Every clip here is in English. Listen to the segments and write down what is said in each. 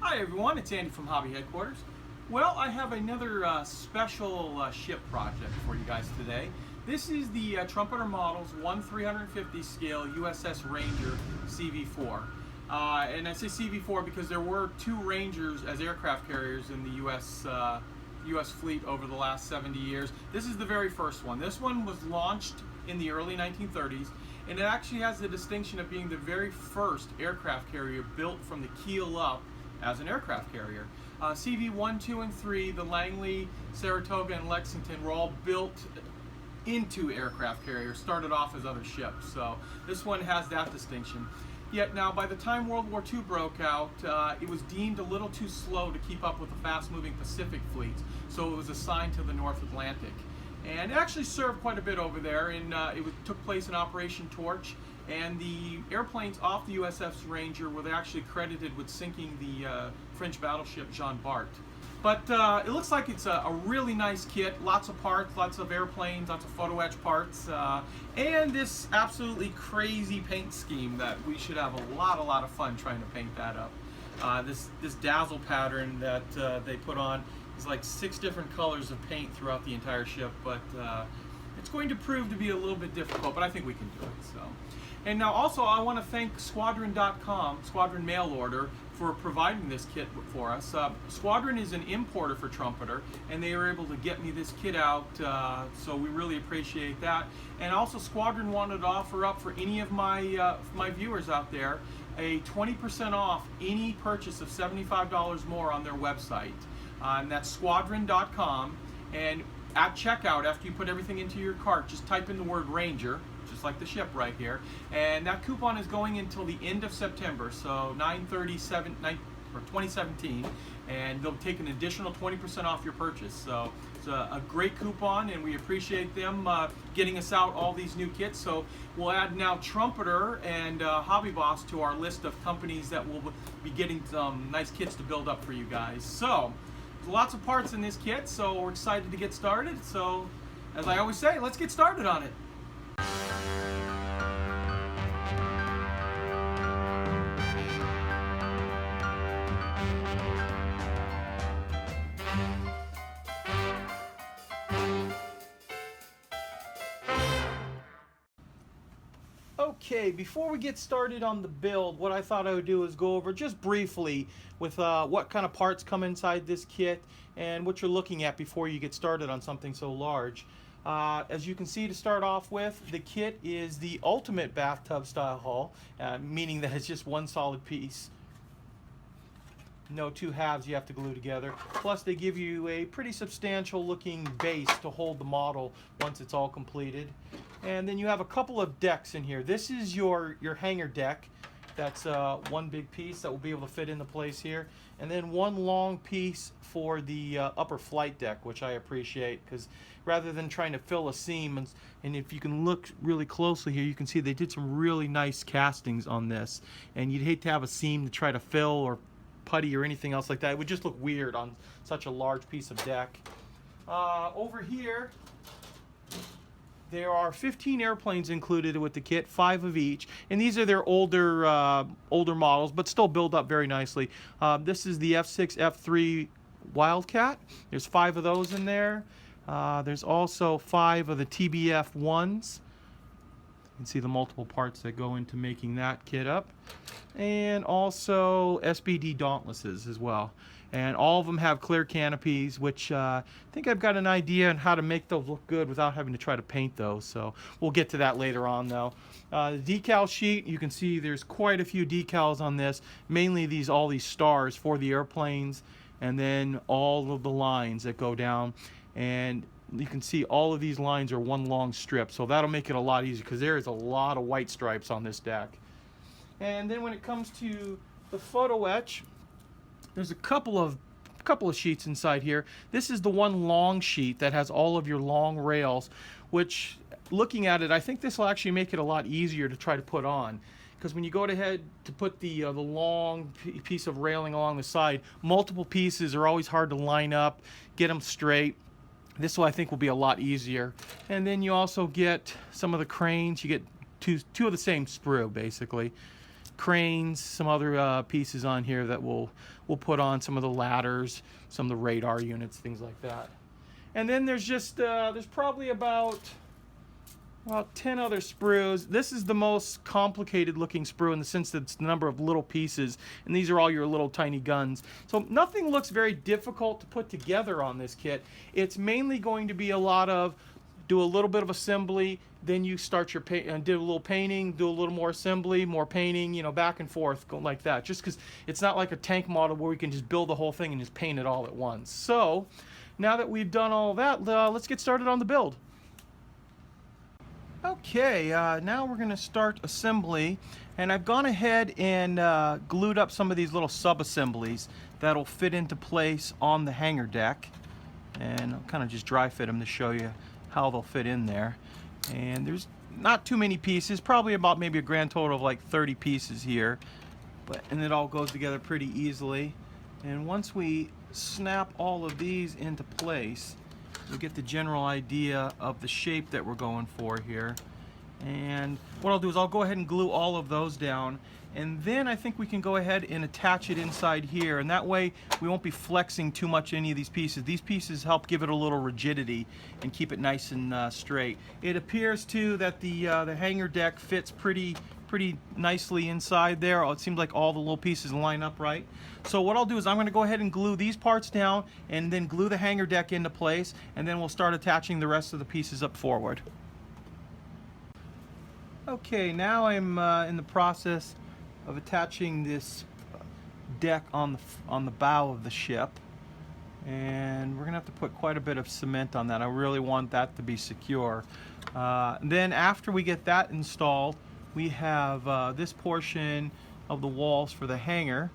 Hi everyone, it's Andy from Hobby Headquarters. Well, I have another special ship project for you guys today. This is the Trumpeter Models 1/350 scale USS Ranger CV4. And I say CV4 because there were two Rangers as aircraft carriers in the US fleet over the last 70 years. This is the very first one. This one was launched in the early 1930s, and it actually has the distinction of being the very first aircraft carrier built from the keel up as an aircraft carrier. CV1, 2, and 3, the Langley, Saratoga, and Lexington were all built into aircraft carriers, started off as other ships. So this one has that distinction. Yet now, by the time World War II broke out, it was deemed a little too slow to keep up with the fast-moving Pacific fleets, so it was assigned to the North Atlantic. And it actually served quite a bit over there, and took place in Operation Torch, and the airplanes off the USS Ranger were actually credited with sinking the French battleship Jean Bart. But it looks like it's a really nice kit, lots of parts, lots of airplanes, lots of photo etch parts, and this absolutely crazy paint scheme that we should have a lot of fun trying to paint that up. This dazzle pattern that they put on is like 6 different colors of paint throughout the entire ship, but it's going to prove to be a little bit difficult, but I think we can do it. So. And now also I want to thank Squadron.com, Squadron Mail Order, for providing this kit for us. Squadron is an importer for Trumpeter, and they were able to get me this kit out, so we really appreciate that. And also Squadron wanted to offer up for any of my viewers out there a 20% off any purchase of $75 more on their website. And that's Squadron.com, and at checkout, after you put everything into your cart, just type in the word Ranger, just like the ship right here, and that coupon is going until the end of September, so 2017, and they'll take an additional 20% off your purchase. So it's a great coupon, and we appreciate them getting us out all these new kits. So we'll add now Trumpeter and Hobby Boss to our list of companies that will be getting some nice kits to build up for you guys. So there's lots of parts in this kit, so we're excited to get started. So as I always say, let's get started on it. Okay, before we get started on the build, what I thought I would do is go over just briefly with what kind of parts come inside this kit and what you're looking at before you get started on something so large. As you can see, to start off with, the kit is the ultimate bathtub style hull, meaning that it's just one solid piece. No two halves you have to glue together. Plus they give you a pretty substantial looking base to hold the model once it's all completed. And then you have a couple of decks in here. This is your hangar deck. That's one big piece that will be able to fit into place here. And then one long piece for the upper flight deck, which I appreciate, because rather than trying to fill a seam, and if you can look really closely here, you can see they did some really nice castings on this. And you'd hate to have a seam to try to fill or putty or anything else like that. It would just look weird on such a large piece of deck. Over here, there are 15 airplanes included with the kit, 5 of each, and these are their older models, but still build up very nicely. This is the F6, F3 Wildcat. There's 5 of those in there. There's also 5 of the TBF ones. You can see the multiple parts that go into making that kit up, and also SBD Dauntlesses as well. And all of them have clear canopies, which I think I've got an idea on how to make those look good without having to try to paint those. So we'll get to that later on, though. The decal sheet, you can see there's quite a few decals on this. Mainly all these stars for the airplanes, and then all of the lines that go down. And you can see all of these lines are one long strip, so that'll make it a lot easier because there is a lot of white stripes on this deck. And then when it comes to the photo etch, there's a couple of sheets inside here. This is the one long sheet that has all of your long rails, which, looking at it, I think this will actually make it a lot easier to try to put on. Because when you go ahead to put the long piece of railing along the side, multiple pieces are always hard to line up, get them straight. This will, I think, will be a lot easier. And then you also get some of the cranes. You get two of the same sprue, basically. cranes, some other pieces on here that we'll put on, some of the ladders, some of the radar units, things like that. And then there's just there's probably about 10 other sprues. This is the most complicated looking sprue in the sense that it's the number of little pieces, and these are all your little tiny guns. So nothing looks very difficult to put together on this kit. It's mainly going to be a lot of do a little bit of assembly, then you start your paint and do a little painting, do a little more assembly, more painting, you know, back and forth, go like that. Just because it's not like a tank model where we can just build the whole thing and just paint it all at once. So now that we've done all that, let's get started on the build. Okay, now we're going to start assembly, and I've gone ahead and glued up some of these little sub-assemblies that'll fit into place on the hangar deck, and I'll kind of just dry fit them to show you how they'll fit in there. And there's not too many pieces, probably about maybe a grand total of like 30 pieces here, and it all goes together pretty easily. And once we snap all of these into place, we get the general idea of the shape that we're going for here. And what I'll do is I'll go ahead and glue all of those down, and then I think we can go ahead and attach it inside here, and that way we won't be flexing too much any of these pieces. These pieces help give it a little rigidity and keep it nice and straight. It appears too that the hangar deck fits pretty nicely inside there. It seems like all the little pieces line up right. So what I'll do is I'm going to go ahead and glue these parts down and then glue the hangar deck into place, and then we'll start attaching the rest of the pieces up forward. Okay, now I'm in the process of attaching this deck on the bow of the ship, and we're gonna have to put quite a bit of cement on that. I really want that to be secure. Then after we get that installed, we have this portion of the walls for the hangar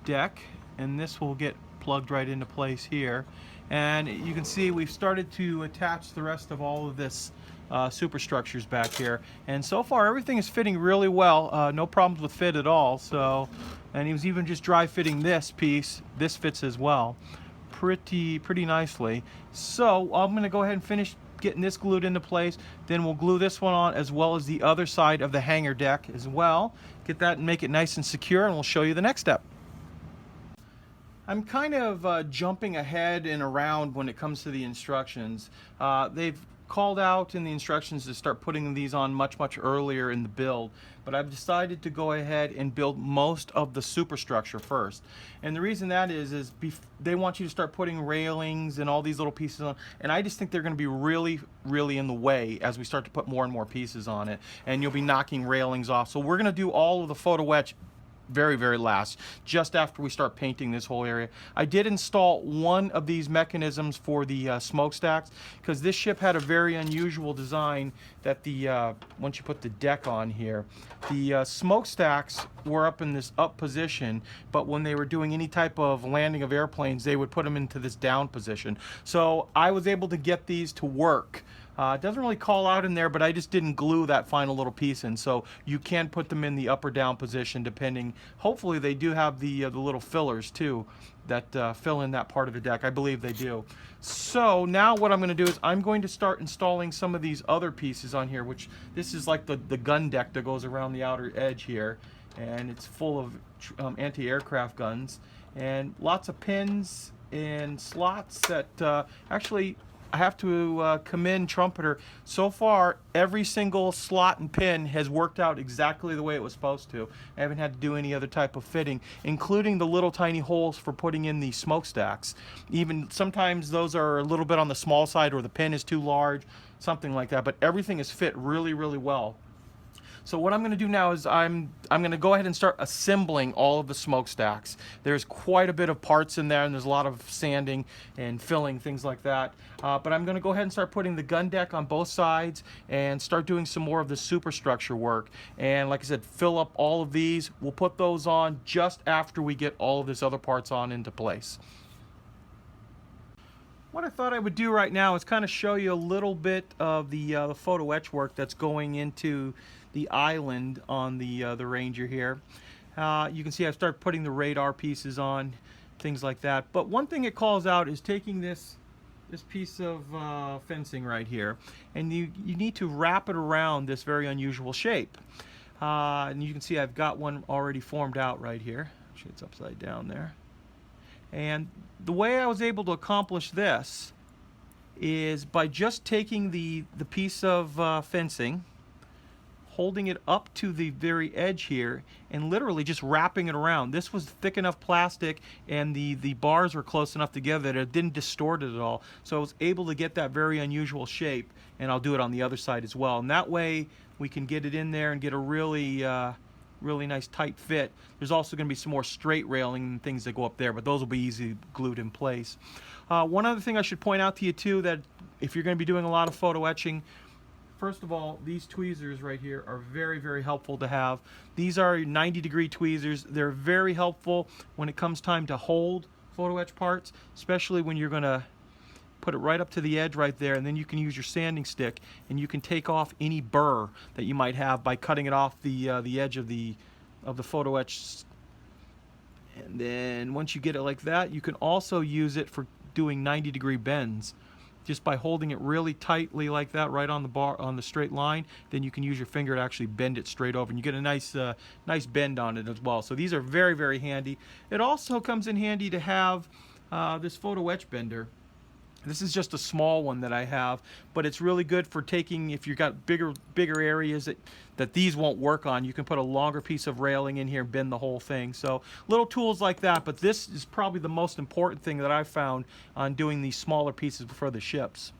deck, and this will get plugged right into place here. And you can see we've started to attach the rest of all of this superstructures back here, and so far everything is fitting really well. No problems with fit at all. So, and he was even just dry fitting this piece. This fits as well pretty nicely. So I'm going to go ahead and finish getting this glued into place, then we'll glue this one on as well as the other side of the hangar deck as well. Get that and make it nice and secure, and we'll show you the next step. I'm kind of jumping ahead and around when it comes to the instructions. They've called out in the instructions to start putting these on much earlier in the build, but I've decided to go ahead and build most of the superstructure first. And the reason that is they want you to start putting railings and all these little pieces on, and I just think they're going to be really in the way as we start to put more and more pieces on it, and you'll be knocking railings off. So we're going to do all of the photo etch very last, just after we start painting this whole area. I did install one of these mechanisms for the smokestacks, because this ship had a very unusual design that once you put the deck on here, the smokestacks were up in this up position, but when they were doing any type of landing of airplanes, they would put them into this down position. So I was able to get these to work. It doesn't really call out in there, but I just didn't glue that final little piece in, so you can put them in the up or down position depending. Hopefully they do have the little fillers too that fill in that part of the deck. I believe they do. So now what I'm going to do is I'm going to start installing some of these other pieces on here, which this is like the gun deck that goes around the outer edge here, and it's full of anti-aircraft guns and lots of pins and slots that actually I have to commend Trumpeter. So far, every single slot and pin has worked out exactly the way it was supposed to. I haven't had to do any other type of fitting, including the little tiny holes for putting in the smokestacks. Even sometimes those are a little bit on the small side, or the pin is too large, something like that. But everything is fit really well. So what I'm going to do now is I'm going to go ahead and start assembling all of the smokestacks. There's quite a bit of parts in there, and there's a lot of sanding and filling, things like that. But I'm going to go ahead and start putting the gun deck on both sides and start doing some more of the superstructure work. And like I said, fill up all of these. We'll put those on just after we get all of this other parts on into place. What I thought I would do right now is kind of show you a little bit of the photo etch work that's going into the island on the Ranger here. You can see I've started putting the radar pieces on, things like that. But one thing it calls out is taking this piece of fencing right here, and you need to wrap it around this very unusual shape. And you can see I've got one already formed out right here. Actually, it's upside down there. And the way I was able to accomplish this is by just taking the piece of fencing, holding it up to the very edge here, and literally just wrapping it around. This was thick enough plastic, and the bars were close enough together that it didn't distort it at all. So I was able to get that very unusual shape, and I'll do it on the other side as well. And that way we can get it in there and get a really really nice tight fit. There's also going to be some more straight railing and things that go up there, but those will be easily glued in place. One other thing I should point out to you too, that if you're going to be doing a lot of photo etching, first of all, these tweezers right here are very, very helpful to have. These are 90-degree tweezers. They're very helpful when it comes time to hold photo etch parts, especially when you're going to put it right up to the edge right there, and then you can use your sanding stick and you can take off any burr that you might have by cutting it off the edge of the photo etch. And then once you get it like that, you can also use it for doing 90-degree bends. Just by holding it really tightly like that right on the bar, on the straight line, then you can use your finger to actually bend it straight over, and you get a nice bend on it as well. So these are very, very handy. It also comes in handy to have this photo etch bender. This is just a small one that I have, but it's really good for taking, if you've got bigger areas that these won't work on, you can put a longer piece of railing in here and bend the whole thing. So little tools like that, but this is probably the most important thing that I've found on doing these smaller pieces for the ships.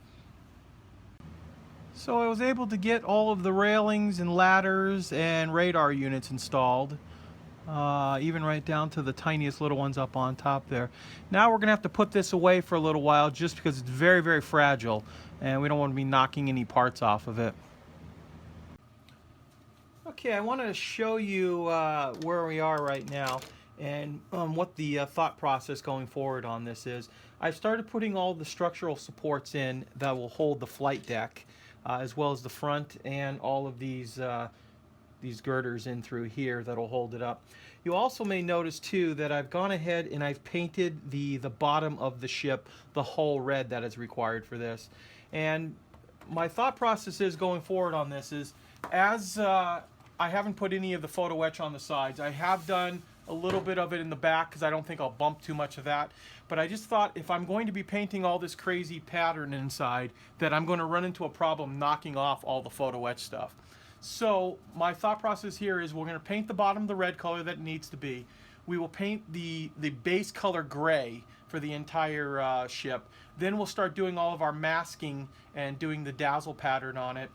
So I was able to get all of the railings and ladders and radar units installed. Even right down to the tiniest little ones up on top there. Now we're going to have to put this away for a little while just because it's very, very fragile and we don't want to be knocking any parts off of it. Okay, I want to show you where we are right now and what the thought process going forward on this is. I've started putting all the structural supports in that will hold the flight deck as well as the front and all of these girders in through here that'll hold it up. You also may notice too that I've gone ahead and I've painted the bottom of the ship the whole red that is required for this. And my thought process is going forward on this is, as I haven't put any of the photo etch on the sides, I have done a little bit of it in the back because I don't think I'll bump too much of that. But I just thought if I'm going to be painting all this crazy pattern inside, that I'm going to run into a problem knocking off all the photo etch stuff. So my thought process here is we're going to paint the bottom the red color that it needs to be. We will paint the base color gray for the entire ship. Then we'll start doing all of our masking and doing the dazzle pattern on it.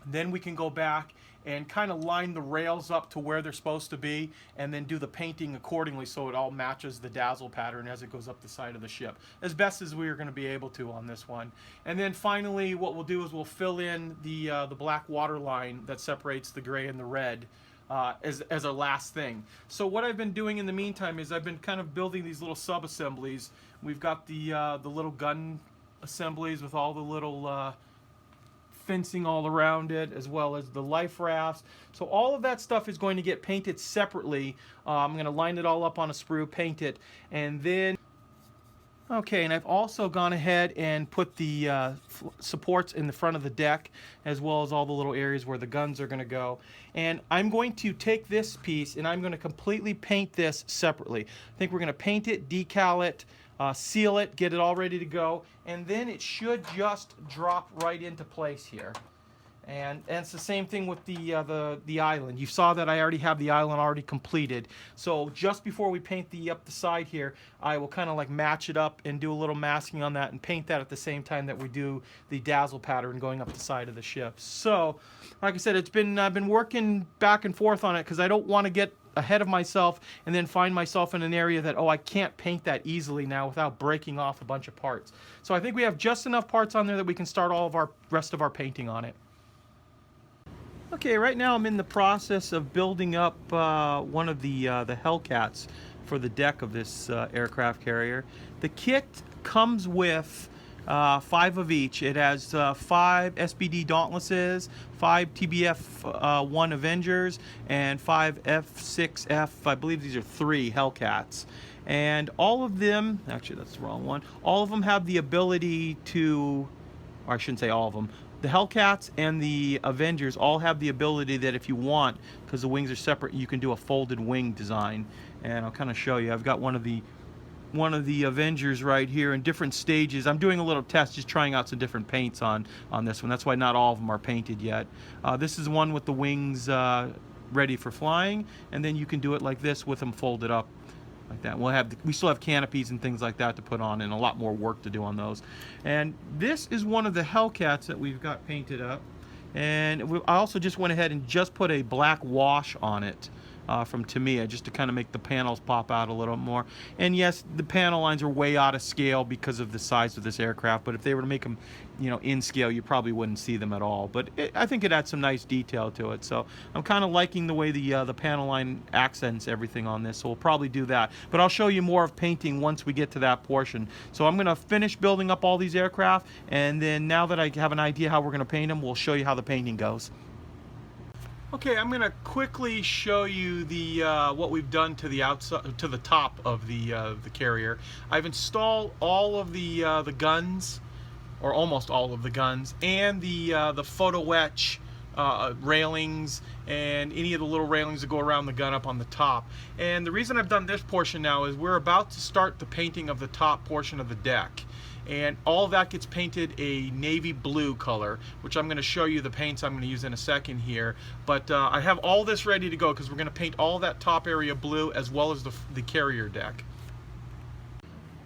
Then we can go back and kind of line the rails up to where they're supposed to be and then do the painting accordingly so it all matches the dazzle pattern as it goes up the side of the ship, as best as we are going to be able to on this one. And then finally what we'll do is we'll fill in the black water line that separates the gray and the red as our last thing. So what I've been doing in the meantime is I've been kind of building these little sub-assemblies. We've got the little gun assemblies with all the little fencing all around it, as well as the life rafts. So all of that stuff is going to get painted separately. I'm going to line it all up on a sprue, paint it, and then okay, and I've also gone ahead and put the supports in the front of the deck, as well as all the little areas where the guns are going to go. And I'm going to take this piece and I'm going to completely paint this separately. I think we're going to paint it, decal it, seal it, get it all ready to go, and then it should just drop right into place here. And it's the same thing with the island. You saw that I already have the island already completed. So just before we paint up the side here, I will kind of like match it up and do a little masking on that and paint that at the same time that we do the dazzle pattern going up the side of the ship. So, like I said, I've been working back and forth on it because I don't want to get ahead of myself and then find myself in an area that, oh, I can't paint that easily now without breaking off a bunch of parts. So I think we have just enough parts on there that we can start all of our rest of our painting on it. Okay, right now I'm in the process of building up one of the Hellcats for the deck of this aircraft carrier. The kit comes with 5 of each. It has 5 SBD Dauntlesses, 5 TBF-1 Avengers, and 5 F6F, I believe these are 3 Hellcats. And all of them, actually that's the wrong one, all of them have the ability to, or I shouldn't say all of them, the Hellcats and the Avengers all have the ability that if you want, because the wings are separate, you can do a folded wing design. And I'll kind of show you. I've got one of the Avengers right here in different stages. I'm doing a little test, just trying out some different paints on this one. That's why not all of them are painted yet. This is one with the wings ready for flying, and then you can do it like this with them folded up like that. We still have canopies and things like that to put on, and a lot more work to do on those. And this is one of the Hellcats that we've got painted up, and I also just went ahead and just put a black wash on it from Tamiya, just to kind of make the panels pop out a little more. And yes, the panel lines are way out of scale because of the size of this aircraft, but if they were to make them, you know, in scale, you probably wouldn't see them at all. But I think it adds some nice detail to it. So I'm kind of liking the way the panel line accents everything on this, so we'll probably do that. But I'll show you more of painting once we get to that portion. So I'm going to finish building up all these aircraft, and then now that I have an idea how we're going to paint them, we'll show you how the painting goes. Okay, I'm going to quickly show you the what we've done to the outside, to the top of the carrier. I've installed all of the guns, or almost all of the guns, and the photo etch railings, and any of the little railings that go around the gun up on the top. And the reason I've done this portion now is we're about to start the painting of the top portion of the deck. And all of that gets painted a navy blue color, which I'm going to show you the paints I'm going to use in a second here. But I have all this ready to go because we're going to paint all that top area blue as well as the carrier deck.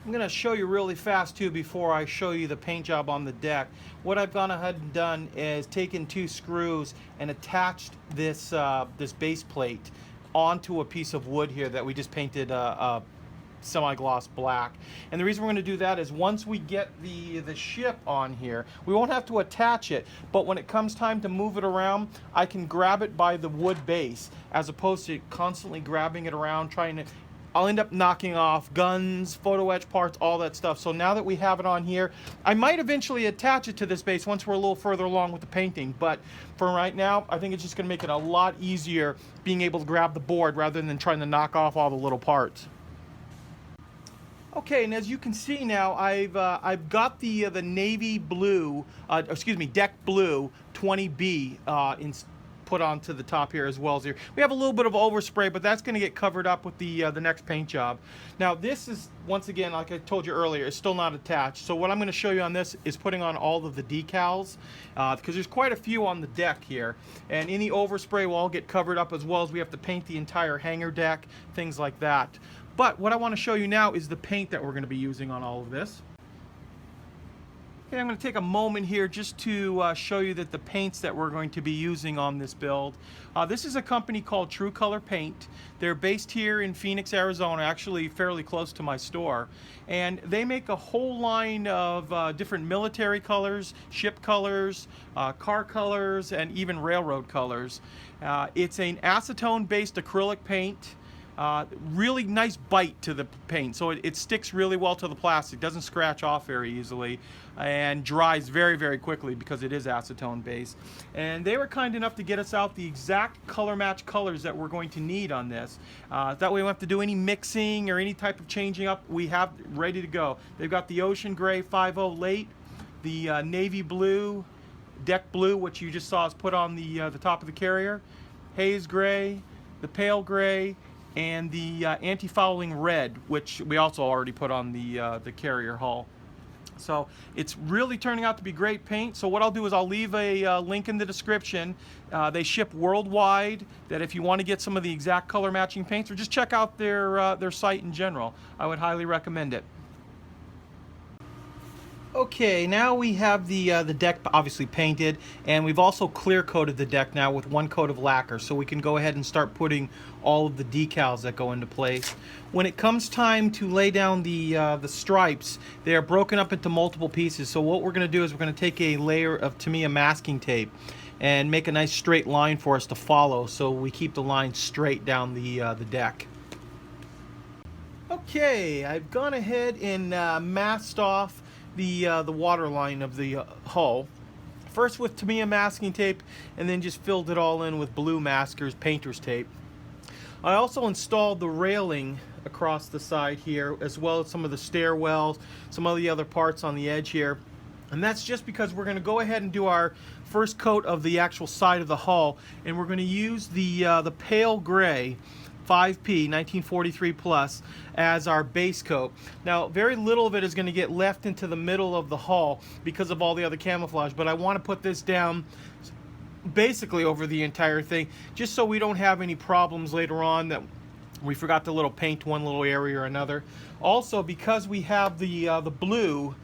I'm going to show you really fast too before I show you the paint job on the deck. What I've gone ahead and done is taken 2 screws and attached this this base plate onto a piece of wood here that we just painted semi-gloss black. And the reason we're going to do that is once we get the ship on here, we won't have to attach it, but when it comes time to move it around, I can grab it by the wood base as opposed to constantly grabbing it around trying to. I'll end up knocking off guns, photo etch parts, all that stuff. So now that we have it on here, I might eventually attach it to this base once we're a little further along with the painting. But for right now, I think it's just going to make it a lot easier being able to grab the board rather than trying to knock off all the little parts. Okay, and as you can see now, I've got the navy blue, deck blue 20B put onto the top here as well as here. We have a little bit of overspray, but that's going to get covered up with the next paint job. Now this is, once again, like I told you earlier, it's still not attached. So what I'm going to show you on this is putting on all of the decals, because there's quite a few on the deck here, and any overspray will all get covered up, as well as we have to paint the entire hangar deck, things like that. But what I want to show you now is the paint that we're going to be using on all of this. Okay, I'm going to take a moment here just to show you that the paints that we're going to be using on this build. This is a company called True Color Paint. They're based here in Phoenix, Arizona, actually fairly close to my store. And they make a whole line of different military colors, ship colors, car colors, and even railroad colors. It's an acetone-based acrylic paint. Really nice bite to the paint, so it sticks really well to the plastic, doesn't scratch off very easily, and dries very, very quickly because it is acetone based. And they were kind enough to get us out the exact color match colors that we're going to need on this. That way we don't have to do any mixing or any type of changing up. We have ready to go. They've got the ocean gray 5.0 late, the navy blue, deck blue, which you just saw us put on the top of the carrier, haze gray, the pale gray, and the anti-fouling red, which we also already put on the carrier hull. So it's really turning out to be great paint. So what I'll do is I'll leave a link in the description. They ship worldwide, that if you want to get some of the exact color matching paints, or just check out their site in general, I would highly recommend it. Okay, now we have the deck obviously painted, and we've also clear coated the deck now with 1 coat of lacquer, so we can go ahead and start putting all of the decals that go into place. When it comes time to lay down the stripes, they are broken up into multiple pieces. So what we're going to do is we're going to take a layer of Tamiya masking tape and make a nice straight line for us to follow, so we keep the line straight down the deck. Okay, I've gone ahead and masked off the water line of the hull, first with Tamiya masking tape, and then just filled it all in with blue maskers, painter's tape. I also installed the railing across the side here, as well as some of the stairwells, some of the other parts on the edge here. And that's just because we're going to go ahead and do our first coat of the actual side of the hull, and we're going to use the pale gray 5P 1943 plus as our base coat. Now, very little of it is going to get left into the middle of the hull because of all the other camouflage, but I want to put this down basically over the entire thing, just so we don't have any problems later on that we forgot to paint one little area or another. Also, because we have the blue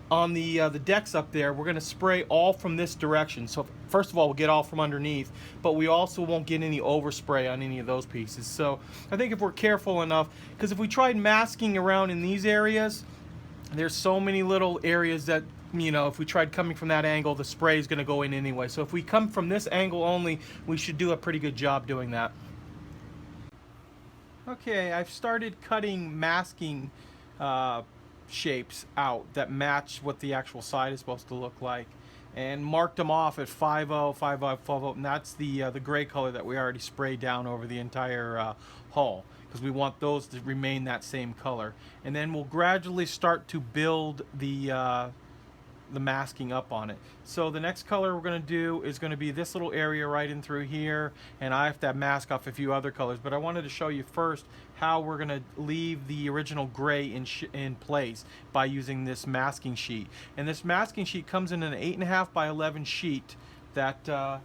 on the decks up there, we're going to spray all from this direction. So first of all, we'll get all from underneath, but we also won't get any overspray on any of those pieces. So I think if we're careful enough, because if we tried masking around in these areas, there's so many little areas that, you know, if we tried coming from that angle, the spray is going to go in anyway. So if we come from this angle only, we should do a pretty good job doing that. Okay, I've started cutting masking shapes out that match what the actual side is supposed to look like, and marked them off at 5-0, 5-0, 5-0, and that's the gray color that we already sprayed down over the entire hull, because we want those to remain that same color. And then we'll gradually start to build the masking up on it. So the next color we're going to do is going to be this little area right in through here, and I have to mask off a few other colors, but I wanted to show you first how we're going to leave the original gray in place by using this masking sheet. And this masking sheet comes in an 8.5 by 11 sheet that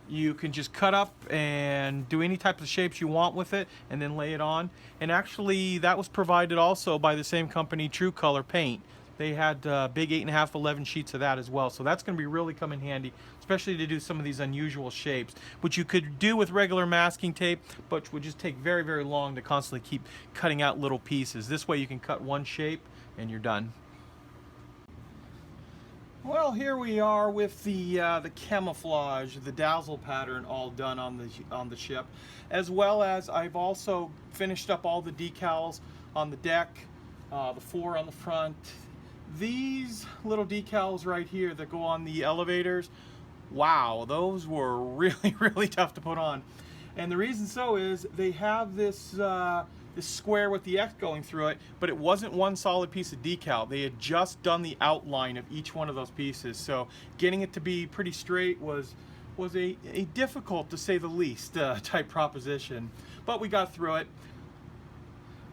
you can just cut up and do any type of shapes you want with it and then lay it on. And actually that was provided also by the same company, True Color Paint. They had big 8.5, 11 sheets of that as well. So that's going to be really come in handy, especially to do some of these unusual shapes, which you could do with regular masking tape, but would just take very, very long to constantly keep cutting out little pieces. This way you can cut one shape and you're done. Well, here we are with the camouflage, the dazzle pattern all done on the ship, as well as I've also finished up all the decals on the deck, the 4 on the front. These little decals right here that go on the elevators, wow, those were really, really tough to put on. And the reason so is they have this this square with the X going through it, but it wasn't one solid piece of decal. They had just done the outline of each one of those pieces, so getting it to be pretty straight was a difficult, to say the least, type proposition. But we got through it.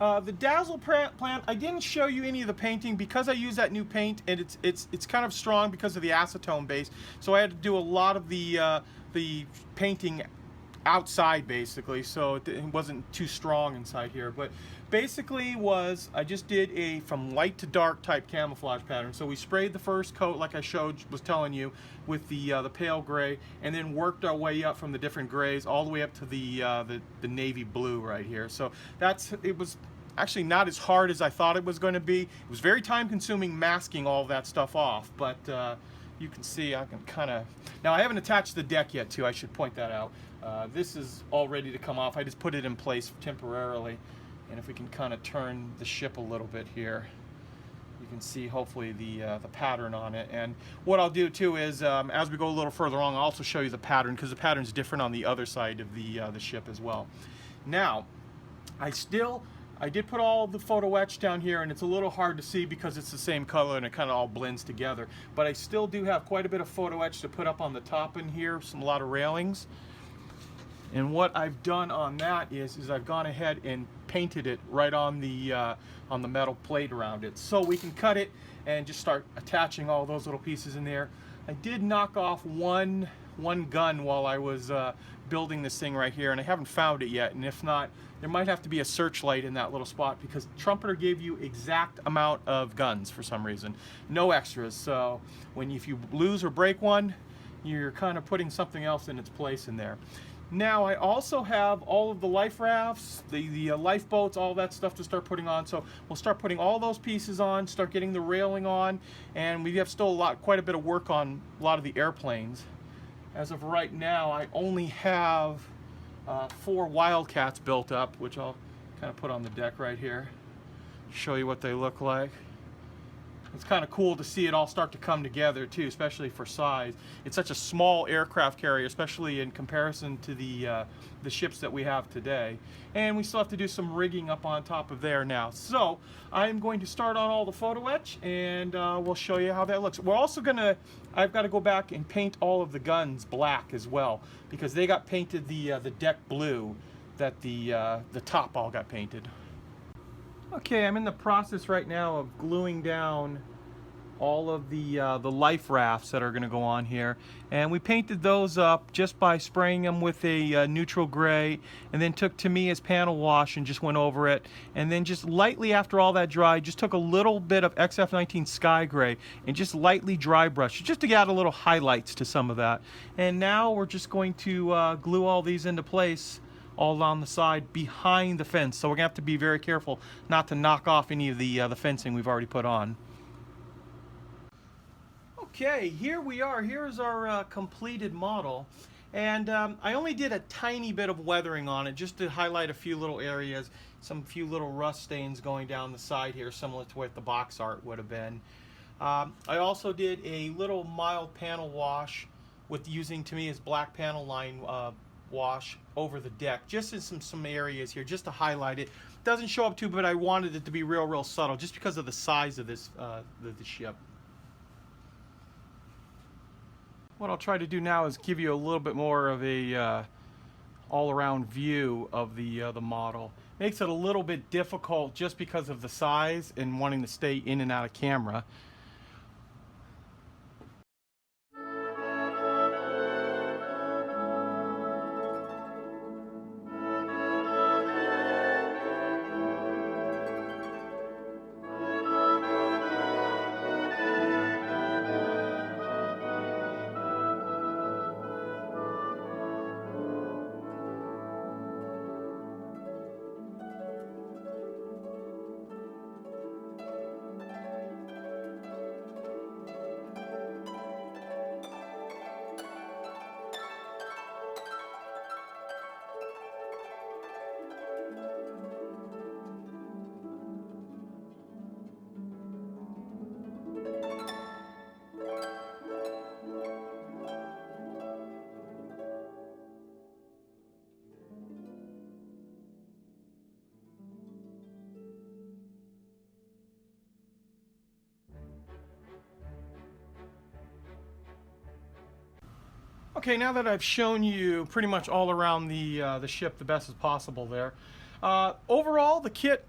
The dazzle plant, I didn't show you any of the painting because I use that new paint, and it's kind of strong because of the acetone base. So I had to do a lot of the painting outside basically, so it wasn't too strong inside here. But basically I just did a from light to dark type camouflage pattern. So we sprayed the first coat like I was telling you with the pale gray, and then worked our way up from the different grays all the way up to the navy blue right here. So it was actually not as hard as I thought it was going to be. It was very time consuming masking all that stuff off, but you can see I can kind of, now I haven't attached the deck yet too, I should point that out. This is all ready to come off. I just put it in place temporarily, and if we can kind of turn the ship a little bit here, you can see hopefully the pattern on it. And what I'll do too is as we go a little further along, I'll also show you the pattern, because the pattern's different on the other side of the ship as well. Now I did put all the photo etch down here, and it's a little hard to see because it's the same color and it kind of all blends together, but I still do have quite a bit of photo etch to put up on the top in here, a lot of railings. And what I've done on that is I've gone ahead and painted it right on the metal plate around it, so we can cut it and just start attaching all those little pieces in there. I did knock off one gun while I was building this thing right here, and I haven't found it yet, and if not, there might have to be a searchlight in that little spot, because Trumpeter gave you exact amount of guns for some reason, no extras. So if you lose or break one, you're kind of putting something else in its place in there. Now I also have all of the life rafts, the lifeboats, all that stuff to start putting on. So we'll start putting all those pieces on, start getting the railing on, and we have still quite a bit of work on a lot of the airplanes. As of right now, I only have 4 Wildcats built up, which I'll kind of put on the deck right here, show you what they look like. It's kind of cool to see it all start to come together too, especially for size. It's such a small aircraft carrier, especially in comparison to the ships that we have today. And we still have to do some rigging up on top of there now. So I'm going to start on all the photo etch, and we'll show you how that looks. We're also gonna, I've got to go back and paint all of the guns black as well, because they got painted the deck blue, that the top all got painted. Okay, I'm in the process right now of gluing down all of the life rafts that are going to go on here, and we painted those up just by spraying them with a neutral gray, and then took Tamiya's panel wash and just went over it, and then just lightly after all that dried, just took a little bit of XF19 Sky Gray and just lightly dry brushed just to add a little highlights to some of that. And now we're just going to glue all these into place all on the side behind the fence. So we're gonna have to be very careful not to knock off any of the fencing we've already put on. Okay, here we are. Here's our completed model, and I only did a tiny bit of weathering on it just to highlight a few little areas, few little rust stains going down the side here, similar to what the box art would have been. I also did a little mild panel wash with using Tamiya's black panel line wash over the deck, just in some areas here, just to highlight it. Doesn't show up too, but I wanted it to be real subtle, just because of the size of this the ship. What I'll try to do now is give you a little bit more of a all-around view of the model. Makes it a little bit difficult just because of the size and wanting to stay in and out of camera. Okay, now that I've shown you pretty much all around the ship the best as possible there, overall the kit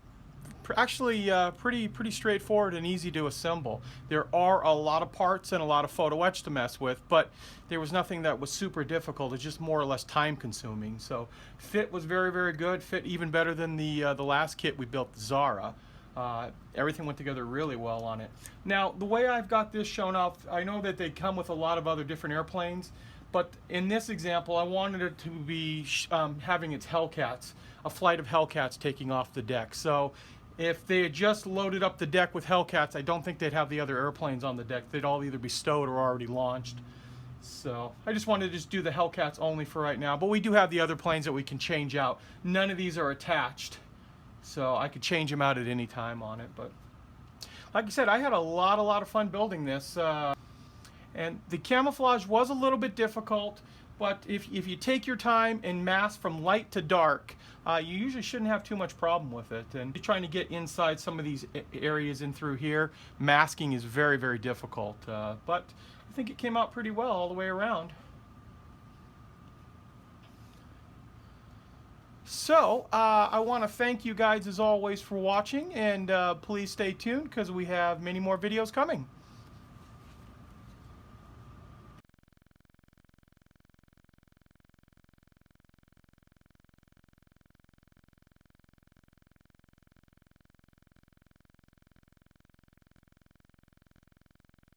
actually pretty straightforward and easy to assemble. There are a lot of parts and a lot of photo etch to mess with, but there was nothing that was super difficult. It's just more or less time consuming. So fit was very good. Fit even better than the last kit we built, Zara. Everything went together really well on it. Now the way I've got this shown off, I know that they come with a lot of other different airplanes, but in this example, I wanted it to be having its Hellcats, a flight of Hellcats taking off the deck. So if they had just loaded up the deck with Hellcats, I don't think they'd have the other airplanes on the deck. They'd all either be stowed or already launched. So I just wanted to just do the Hellcats only for right now. But we do have the other planes that we can change out. None of these are attached, so I could change them out at any time on it. But like I said, I had a lot of fun building this. And the camouflage was a little bit difficult, but if you take your time and mask from light to dark, you usually shouldn't have too much problem with it. And trying to get inside some of these areas in through here, masking is very difficult. But I think it came out pretty well all the way around. So I want to thank you guys as always for watching, and please stay tuned because we have many more videos coming.